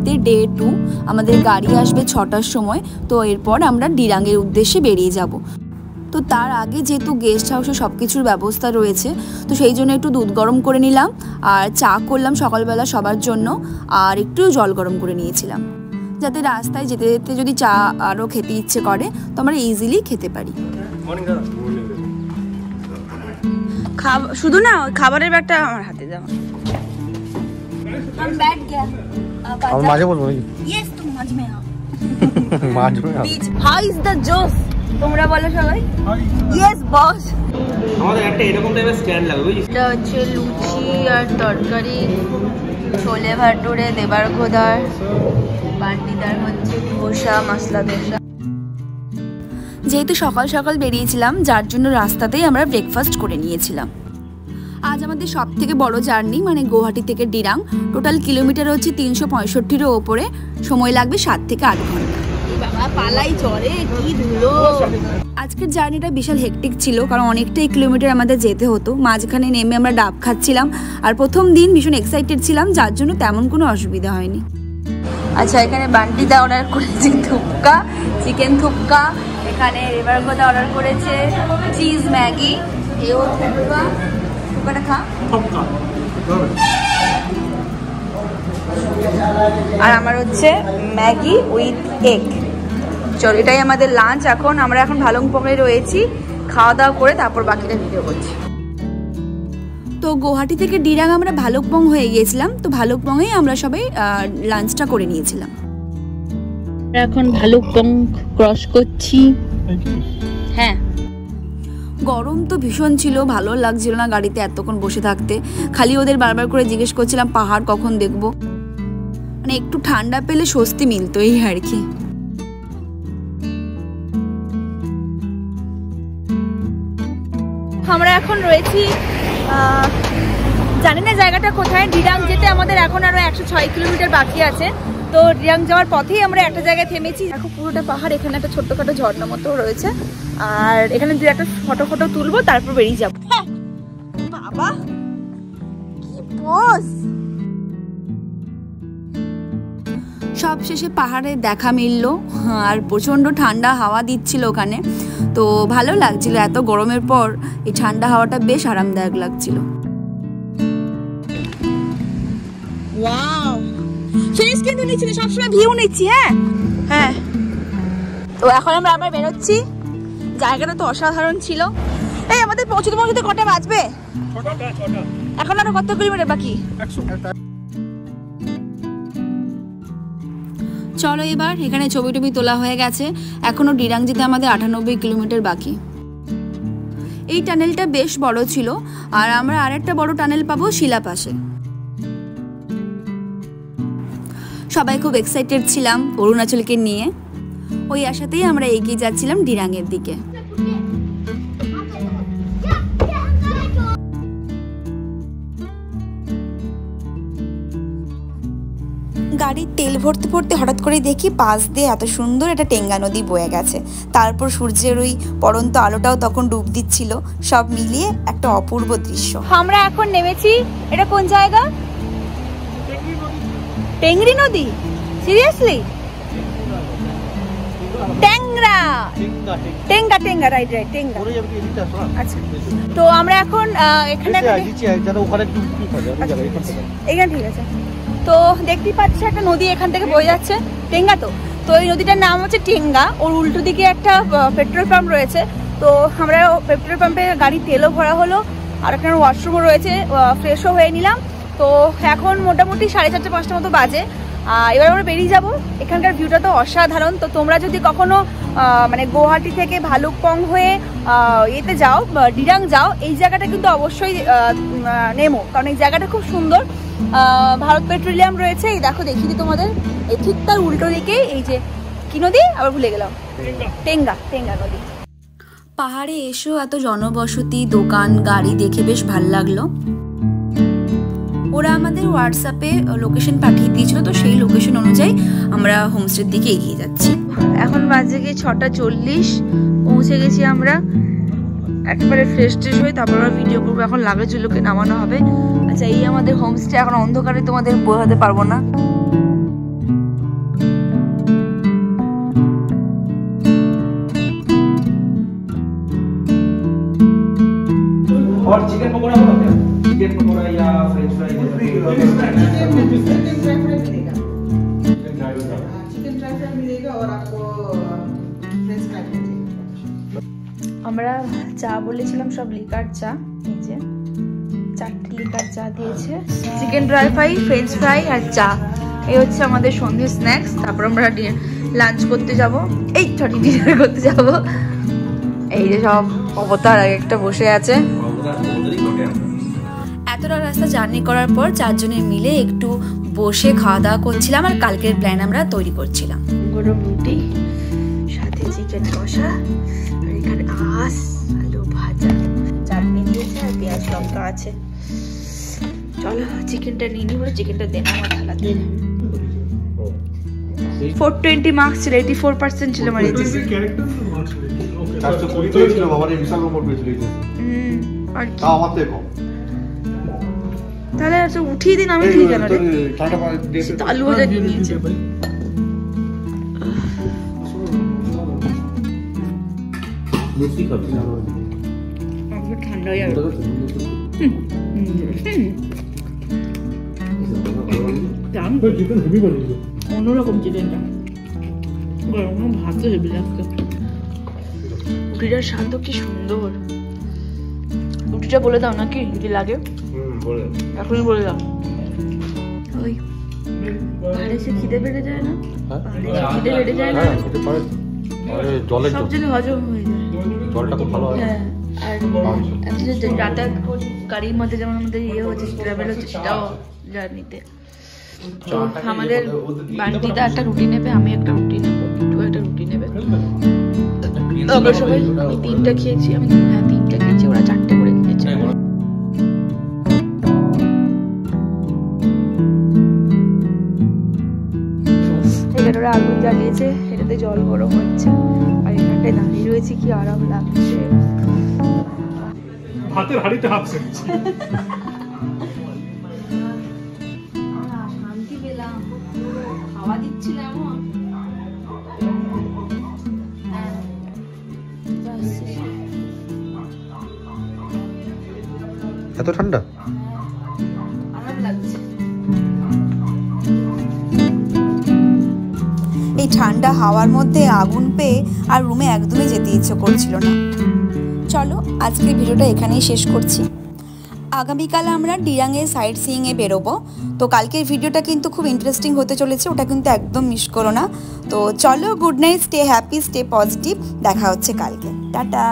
ঘোয়াহাটিতে day 2, আমাদের গাড়ি আসবে 6টার সময়। তো এরপর আমরা ডিরাংয়ের উদ্দেশ্যে বেরিয়ে যাব। তো তার আগে যেহেতু গেস্ট হাউসে সব কিছুর ব্যবস্থা রয়েছে, তো সেই জন্য একটু দুধ গরম করে নিলাম আর চা করলাম সকালবেলা সবার জন্য, আর একটু জল গরম করে নিয়েছিলাম, যাতে রাস্তায় যেতে যেতে যদি চা আরও খেতে ইচ্ছে করে তো আমরা ইজিলি খেতে পারি। শুধু না খাবারের ব্যাগটা আমার হাতে দাও। মাঝে বলবো ইয়েস তুম মাঝ মে আও। মাঝ মে আও। হাউ ইজ দ্য জোস? তোমরা বলো সবাই। Yes boss. আমাদের একটা এরকম টাইপের স্ট্যান্ড লাগবে। এটা হচ্ছে লুচি আর তরকারি, ছোলে ভাটুরে, দেবার খোদার, বান্ডিদার হচ্ছে ধোসা, মশলা ধোসা। যেহেতু সকাল সকাল বেরিয়েছিলাম, যার জন্য রাস্তাতেই আমরা ব্রেকফাস্ট করে নিয়েছিলাম। আজ আমাদের সব থেকে বড় জার্নি, মানে গুয়াহাটি থেকে ডিরাং। টোটাল কিলোমিটার হচ্ছে 365-এরও ওপরে, সময় লাগবে 7 থেকে 8 ঘন্টা। আজকের জার্নিটা বিশাল হেকটিক ছিল, কারণ অনেকটাই কিলোমিটার আমাদের যেতে হতো। মাঝখানে নেমে আমরা ডাব খাচ্ছিলাম, আর প্রথম দিন ভীষণ এক্সাইটেড ছিলাম, যার জন্য তেমন কোনো অসুবিধা হয়নি। আচ্ছা, এখানে বান্টিদা অর্ডার করেছে থুপকা, চিকেন থুপকা। এখানে রেবারগোদা অর্ডার করেছে চিজ ম্যাগি। এও থুপকা, থুপকাটা খা। আর আমার হচ্ছে ম্যাগি উইথ এগ। চল, এটাই আমাদের লাঞ্চ। আমরা এখন ভালুকপংয়ে রয়েছি, খাওয়া দাওয়া করে তারপর বাকিটা ভিডিও করছি। তো গুয়াহাটি থেকে ডিরাং আমরা ভালুকপং হয়ে গিয়েছিলাম। তো ভালুকপংয়েই আমরা সবাই লাঞ্চটা করে নিয়েছিলাম। এখন ভালুকপং ক্রস করছি। হ্যাঁ, গরম তো ভীষণ ছিল, ভালো লাগছিল না গাড়িতে এতক্ষণ বসে থাকতে। খালি ওদের বারবার করে জিজ্ঞেস করছিলাম পাহাড় কখন দেখবো, মানে একটু ঠান্ডা পেলে স্বস্তি মিলতো, এই আর কি। আমরা এখন রয়েছি, জানি না জায়গাটা কোথায়। ডিরাং যেতে আমাদের এখন আরো 106 কিলোমিটার বাকি আছে। তো ডিরাং যাওয়ার পথেই আমরা একটা জায়গায় থেমেছি। এখন পুরোটা পাহাড়, এখানে একটা ছোট্টখাটো ঝর্ণা মতো রয়েছে, আর এখানে দু একটা ফটো তুলবো, তারপর বেরিয়ে যাবো। বাবা কি পোজ! সব শেষে পাহাড়ে দেখা মিললো, আর প্রচণ্ড ঠান্ডা হাওয়া দিচ্ছিল ওখানে। তো ভালো লাগছিল, এত গরমের পর এই ঠান্ডা হাওয়াটা বেশ আরামদায়ক লাগছিল। ওয়াও, ফেস কিন্তু নিচ্ছি না, সবসময় ভিউ নিচ্ছি। হ্যাঁ, তো এখন আমরা আবার বেরোচ্ছি। জায়গাটা তো অসাধারণ ছিল। এই আমাদের পৌঁছতে কটা বাজবে? এখন আরো কত কিলোমিটার বাকি? চলো এবার, এখানে ছবি টবি তোলা হয়ে গেছে। এখনো ডিরাং যেতে আমাদের 98 কিলোমিটার বাকি। এই টানেলটা বেশ বড় ছিল, আর আমরা আরেকটা বড় টানেল পাবো শিলা পাশে। সবাই খুব এক্সাইটেড ছিলাম অরুণাচলকে নিয়ে। ওই আশাতেই আমরা এগিয়ে যাচ্ছিলাম ডিরাংয়ের দিকে। গাড়ির তেল ভরতে ভরতে হঠাৎ করে দেখি পাশ দিয়ে এত সুন্দর একটা টেঙ্গা নদী বয়ে গেছে। তারপর সূর্যের ওই পড়ন্ত আলোটাও তখন ডুব দিচ্ছিল। সব মিলিয়ে একটা অপূর্ব দৃশ্য। আমরা এখন নেমেছি, এটা কোন জায়গা? টেংরি নদী? সিরিয়াসলি? টেংরা, টেঙ্গা, রাইট, টেঙ্গা। আচ্ছা, তো আমরা এখন এখানে, এখানে ঠিক আছে। তো দেখতেই পাচ্ছি একটা নদী এখান থেকে বয়ে যাচ্ছে, টেঙ্গা। তো এই নদীটার নাম হচ্ছে টেঙ্গা। ওর উল্টো দিকে একটা পেট্রোল পাম্প রয়েছে। তো আমরা পেট্রোল পাম্পে গাড়ি তেলও ভরা হলো, আর এখানে ওয়াশরুমও রয়েছে, ফ্রেশও হয়ে নিলাম। তো এখন মোটামুটি 4:30-5টা মতো বাজে। এবার আমরা বেরিয়ে যাব। এখানকার ভিউটা তো অসাধারণ। তো তোমরা যদি কখনো মানে গুয়াহাটি থেকে ভালুকপং হয়ে এতে যাও, ডিরাং যাও, এই জায়গাটা কিন্তু অবশ্যই নেমো, কারণ এই জায়গাটা খুব সুন্দর। ভারত পেট্রোলিয়াম রয়েছে, এই দেখো দেখিয়ে দিই তোমাদের, এই ঠিক তার উল্টো দিকে এই যে কি নদী আবার ভুলে গেলাম, টেঙ্গা নদী। পাহাড়ে এসেও এত জনবসতি, দোকান, গাড়ি দেখে বেশ ভালো লাগলো। ওরা আমাদের হোয়াটসঅ্যাপে লোকেশন পাঠিয়ে দিয়েছিল, তো সেই লোকেশন অনুযায়ী আমরা হোমস্টের দিকে এগিয়ে যাচ্ছি। এখন বাজে গিয়ে 6:40, পৌঁছে গেছি আমরা। একেবারে ফ্রেশ ট্রেশ হয়ে তারপর আমরা ভিডিও করবো। এখন লাগেজগুলোকে নামানো হবে। আচ্ছা, এই আমাদের হোমস্টে। এখন অন্ধকারে তোমাদের বোঝাতে পারবো না। चिकन पकोड़ा होता है, चिकन पकोड़ा या फ्रेंच फ्राई আমরা চা বলেছিলাম সব লিকার চা, এই যে 4টে লিকার চা দিয়েছে, chicken dry fry, French fry আর চা। এই হচ্ছে আমাদের সন্ধ্যে স্ন্যাক্স। তারপর আমরা লাঞ্চ করতে যাব, এই সরি ডিনার করতে যাব। এই যে সব অবতার এক একটা বসে আছে। এতটা রাস্তা জার্নি করার পর 4 জনে মিলে একটু বসে খাওয়া দাওয়া করছিলাম আর কালকের প্ল্যান আমরা তৈরি করছিলাম। গরম রুটি সাথে চিকেন কষা আর এখানে আস আলু ভাজা, চাটনি দিয়েছে আর পেঁয়াজ লঙ্কা আছে। চলো চিকেনটা নিয়ে নিই, চিকেনটা দেন আমার থালাতে। 420 মার্কস ছিল, 84% ছিল আমার এইচএসসি। ছিল বাবার এই বিশাল নম্বর পেয়েছিল আর কি আমার থেকে কম। তাহলে তো উঠিয়ে দিন, আমি ঠিক কেন রে? আলু ভাজা নিয়ে নিয়েছে। মিষ্টি খাবি না? আমার ঠান্ডা হয়ে যাবে। অন্যরকম চিকেনটা, গরম ভাত তো হেভি লাগছে। রুটিটার স্বাদ কি সুন্দর। রুটিটা বলে দাও নাকি যদি লাগে? এখনই বলে দাও। ওই পাহাড়ে সে খিদে বেড়ে যায় না? খিদে বেড়ে যায় না? সব জিনিস হজম হয়ে যায়, জলটা খুব ভালো হয়। হ্যাঁ, আর যাতায়াত গাড়ির মধ্যে যেমন আমাদের ইয়ে হচ্ছে, ট্রাভেল হচ্ছে, সেটাও জার্নিতে। তো আমাদের বান্টিদা একটা রুটি নেবে, আমি একটা রুটি নেবো, টু একটা রুটি নেবে। আমরা সবাই, আমি 3টা খেয়েছি, আমি 3টা খেয়েছি, ওরা 4টে করে খেয়েছে। এখানে ওরা আগুন জ্বালিয়েছে, এটাতে জল গরম হচ্ছে আর এখানটায় দাঁড়িয়ে রয়েছে, কি আরাম লাগছে। হাতের হাড়িতে হাত শান্তি পেলাম, খাওয়া দিচ্ছিল এমন। এত ঠান্ডা আরাম লাগছে। এই ঠান্ডা হাওয়ার মধ্যে আগুন পেয়ে আর রুমে একদমই যেতে ইচ্ছে করছিল না। চলো আজকের ভিডিওটা এখানেই শেষ করছি। আগামীকাল আমরা ডিরাঙে সাইট সিইংয়ে বেরোবো। তো কালকের ভিডিওটা কিন্তু খুব ইন্টারেস্টিং হতে চলেছে, ওটা কিন্তু একদম মিস করো না। তো চলো, good night, stay happy, stay positive, দেখা হচ্ছে কালকে, টাটা।